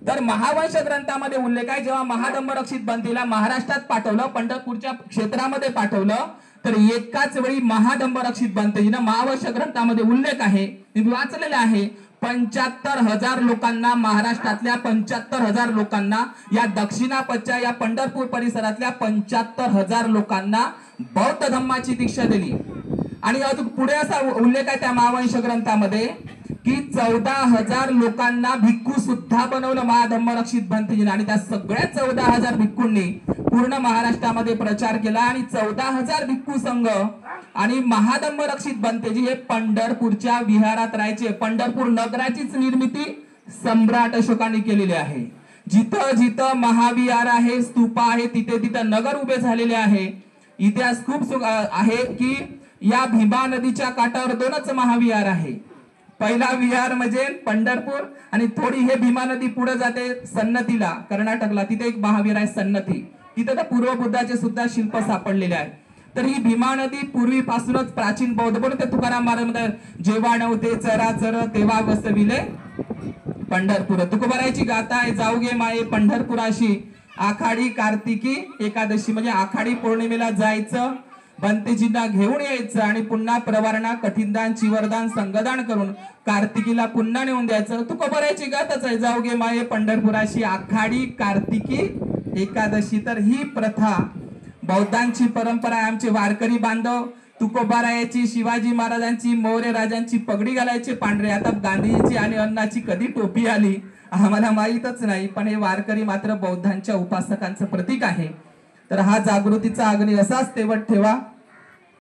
तर महावंश ग्रंथामध्ये उल्लेख आहे, जेव्हा महादंबरक्षित बंतीला महाराष्ट्रात पाठवलं, पंढरपूरच्या क्षेत्रामध्ये पाठवलं, तर एकाच वेळी महादंबरक्षित बंतीनं महावंश ग्रंथामध्ये उल्लेख आहे, मी वाचलेले आहे, 75,000 लोकांना, महाराष्ट्रातल्या 75,000 लोकांना, या दक्षिणापथच्या या पंढरपूर परिसरातल्या 75,000 लोकांना बौद्ध धम्माची दीक्षा दिली। आणि अजून पुढे असा उल्लेख आहे त्या महावंश ग्रंथामध्ये की 14,000 लोकांना भिक्खू सुद्धा बनवलं महाधम्मरक्षित बंतीजीने। आणि त्या सगळ्या 14,000 भिक्खूंनी पूर्ण महाराष्ट्रामध्ये प्रचार केला आणि 14,000 भिक्खू संघ आणि महाधम्मरक्षित बंतेजी हे पंढरपूरच्या विहारात राहायचे। पंढरपूर नगराचीच निर्मिती सम्राट अशोकाने केलेली आहे। जिथं जिथं महाविहार आहे, स्तूप आहे, तिथे तिथं नगर उभे झालेले आहे। इतिहास खूप आहे की या भीमा नदीच्या काठावर 2च महाविहार आहे। पहिला विहार म्हणजे पंढरपूर आणि थोडी हे भीमा नदी पुढे जाते सन्नतीला, कर्नाटकला, तिथे एक महाविहार आहे सन्नती, तिथे तर पूर्व बुद्धाचे सुद्धा शिल्प सापडलेले आहे। तर ही भीमा नदी पूर्वीपासूनच प्राचीन बौद्ध बोलते तुकाराम महाराज म्हणतात, जेव्हा नव्हते चराचर तेव्हा वसविले पंढरपूर। तुकोबारायची गाथा आहे, जाऊगे माये पंढरपुराशी, आखाडी कार्तिकी एकादशी, म्हणजे आखाडी पौर्णिमेला जायचं, बंतेजींना घेऊन यायचं आणि पुन्हा प्रवारणा कठीणदान चिवरदान संगदान करून कार्तिकीला पुन्हा नेऊन द्यायचं। तुकोबारायची गाथाच आहे, जाऊगे माये पंढरपुराशी, आखाडी कार्तिकी एकादशी। तर ही प्रथा बौद्धांची परंपरा आहे। आमचे वारकरी बांधव तुकोबारायाची, शिवाजी महाराजांची, मौर्य राजांची पगडी घालायचे पांढरे। आता गांधीजीची आणि अण्णाची कधी टोपी आली आम्हाला माहीतच नाही, पण हे वारकरी मात्र बौद्धांच्या उपासकांचं प्रतीक आहे। तर हा जागृतीचा अग्नी असाच तेवत ठेवा।